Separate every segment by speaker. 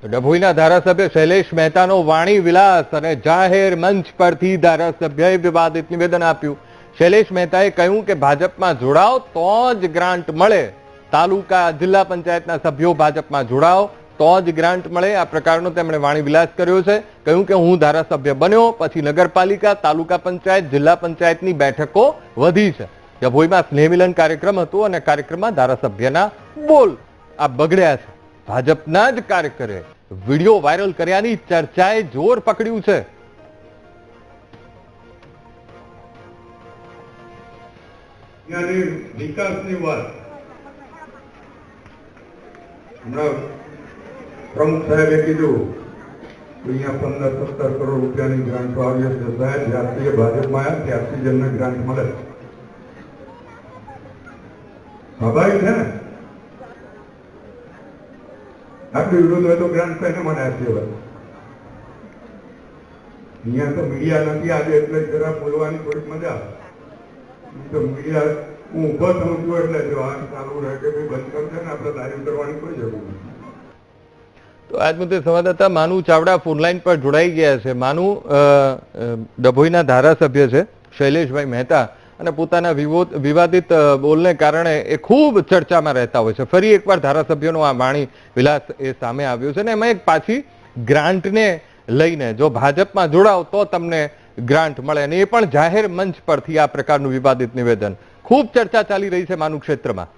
Speaker 1: ડભોઈના ધારાસભ્ય શૈલેષ મહેતાનો વાણી વિલાસ અને જાહેર મંચ પરથી ધારાસભ્યએ વિવાદિત નિવેદન આપ્યું। શૈલેષ મહેતાએ કહ્યું કે ભાજપમાં જોડાઓ તો જ ગ્રાન્ટ મળે, તાલુકા જિલ્લા પંચાયતના સભ્યો ભાજપમાં જોડાઓ તો જ ગ્રાન્ટ મળે, આ પ્રકારનો તેમણે વાણી વિલાસ કર્યો છે। કહ્યું કે હું ધારાસભ્ય બન્યો પછી નગરપાલિકા, તાલુકા પંચાયત, જિલ્લા પંચાયતની બેઠકો વધી છે। ડભોઈમાં સ્નેહમિલન કાર્યક્રમ હતો અને કાર્યક્રમમાં ધારાસભ્યના બોલ આ બગડ્યા છે। ભાજપના જ કાર્યકરે વિડીયો વાયરલ કર્યાની ચર્ચાએ જોર પકડ્યું છે।
Speaker 2: વિકાસની વાત હમણાં પ્રમુખ સાહેબે કીધું અહીંયા 15-17 કરોડ રૂપિયાની ગ્રાન્ટો આવી છે સાહેબ, જ્યારથી ભાજપમાં આવ્યા ત્યારથી જ એમને ગ્રાન્ટ મળે, સ્વાભાવિક છે ને। આટલું વિરોધ હોય તો ગ્રાન્ટ કઈને મને આપી હોય। અહીંયા તો મીડિયા નથી આજે એટલે જરા બોલવાની થોડીક મજા આવે। તો મીડિયા હું ઉભો થઉં છું એટલે જો આ ચાલુ રહે કે ભાઈ બંધ કરશે ને આપણે તારીફ કરવાની કોઈ જરૂર નથી।
Speaker 1: તો આજ મુદ્દે સંવાદદાતા માનુ ચાવડા ફોનલાઈન પર જોડાઈ ગયા છે। માનુ, ડભોઈના ધારાસભ્ય છે શૈલેષભાઈ મહેતા અને પોતાના વિવાદિત બોલને કારણે એ ખૂબ ચર્ચામાં રહેતા હોય છે। ફરી એકવાર ધારાસભ્યનો આ વાણી વિલાસ એ સામે આવ્યો છે ને એમાં એક પાછી ગ્રાન્ટને લઈને જો ભાજપમાં જોડાવ તો તમને ગ્રાન્ટ મળે અને એ પણ જાહેર મંચ પરથી આ પ્રકારનું વિવાદિત નિવેદન ખૂબ ચર્ચા ચાલી રહી છે માનુ ક્ષેત્રમાં।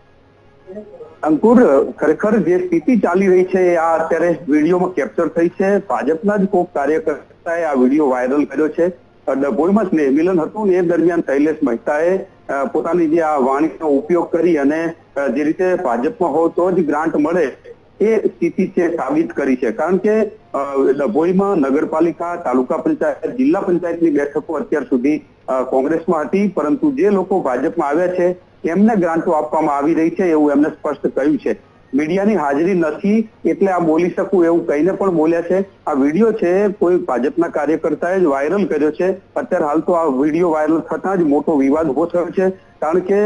Speaker 3: અંકુર, ખરેખર જે સ્થિતિ ચાલી રહી છે આ અત્યારે વિડીયોમાં કેપ્ચર થઈ છે। ભાજપના જ કોઈક કાર્યકર્તાએ આ વિડીયો વાયરલ કર્યો છે। ડભોઈમાં સ્નેહ મિલન હતું એ દરમિયાન શૈલેષ મહેતાએ પોતાની જે આ વાણીનો ઉપયોગ કરી અને જે રીતે ભાજપમાં હોય તો જ ગ્રાન્ટ મળે એ સ્થિતિ છે સાબિત કરી છે। કારણ કે ડભોઈમાં નગરપાલિકા, તાલુકા પંચાયત, જિલ્લા પંચાયતની બેઠકો અત્યાર સુધી કોંગ્રેસમાં હતી, પરંતુ જે લોકો ભાજપમાં આવ્યા છે એમને ગ્રાન્ટો આપવામાં આવી રહી છે એવું એમને સ્પષ્ટ કહ્યું છે। મીડિયાની હાજરી નથી એટલે આ બોલી શકું એવું કહીને પણ બોલ્યા છે। આ વિડીયો છે કોઈ ભાજપના કાર્યકર્તાએ જ વાયરલ કર્યો છે। અત્યારે હાલ તો આ વિડીયો વાયરલ થતા જ મોટો વિવાદ ઉભો થયો છે, કારણ કે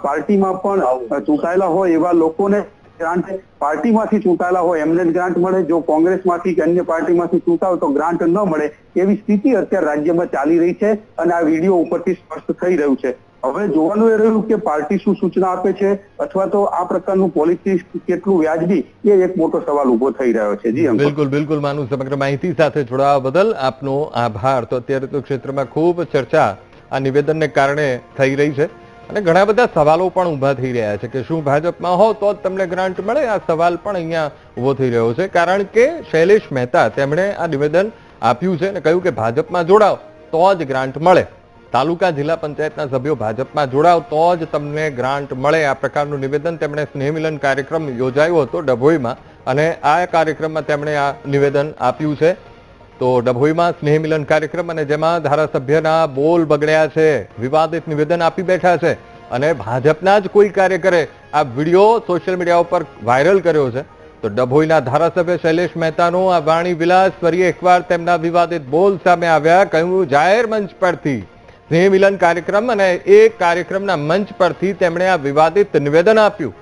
Speaker 3: પાર્ટીમાં પણ ચૂંટાયેલા હોય એવા લોકોને ગ્રાન્ટ પાર્ટીમાંથી ચૂંટાયેલા હોય એમને જ ગ્રાન્ટ મળે, જો કોંગ્રેસમાંથી કે અન્ય પાર્ટીમાંથી ચૂંટાવ તો ગ્રાન્ટ ન મળે એવી સ્થિતિ અત્યારે રાજ્યમાં ચાલી રહી છે અને આ વિડીયો ઉપરથી સ્પષ્ટ થઈ રહ્યું છે। હવે જોવાનું એ રહ્યું કે પાર્ટી શું સૂચના આપે છે અથવા તો આ પ્રકારનું પોલિટિક્સ કેટલું વ્યાજબી એ એક મોટો સવાલ ઉભો થઈ રહ્યો છે। જી
Speaker 1: બિલકુલ બિલકુલ માનુ, સમગ્ર માહિતી સાથે જોડાવા બદલ આપનો આભાર। તો અત્યારે તો ક્ષેત્રમાં ખૂબ ચર્ચા આ નિવેદનને કારણે થઈ રહી છે અને ઘણા બધા સવાલો પણ ઉભા થઈ રહ્યા છે કે શું ભાજપમાં હો તો જ તમને ગ્રાન્ટ મળે? આ સવાલ પણ અહીંયા ઉભો થઈ રહ્યો છે, કારણ કે શૈલેષ મહેતા તેમણે આ નિવેદન આપ્યું છે અને કહ્યું કે ભાજપમાં જોડાવ તો જ ગ્રાન્ટ મળે, તાલુકા જિલ્લા પંચાયતના સભ્યો ભાજપમાં જોડાવ તો જ તમને ગ્રાન્ટ મળે। આ પ્રકારનું નિવેદન તેમણે સ્નેહમિલન કાર્યક્રમ યોજાયો હતો ડભોઈમાં અને આ કાર્યક્રમમાં તેમણે આ નિવેદન આપ્યું છે। તો ડભોઈમાં સ્નેહમિલન કાર્યક્રમ અને જેમાં ધારાસભ્યના બોલ બગડ્યા છે, વિવાદિત નિવેદન આપી બેઠા છે અને ભાજપના જ કોઈ કાર્યકરે આ વિડીયો સોશિયલ મીડિયા ઉપર વાયરલ કર્યો છે। તો ડભોઈના ધારાસભ્ય શૈલેષ મહેતાનો આ વાણી વિલાસ ફરી એકવાર તેમના વિવાદિત બોલ સામે આવ્યા। કહ્યું જાહેર મંચ પરથી સ્નેહ મિલન કાર્યક્રમ અને એ કાર્યક્રમના મંચ પરથી તેમણે આ વિવાદિત નિવેદન આપ્યું।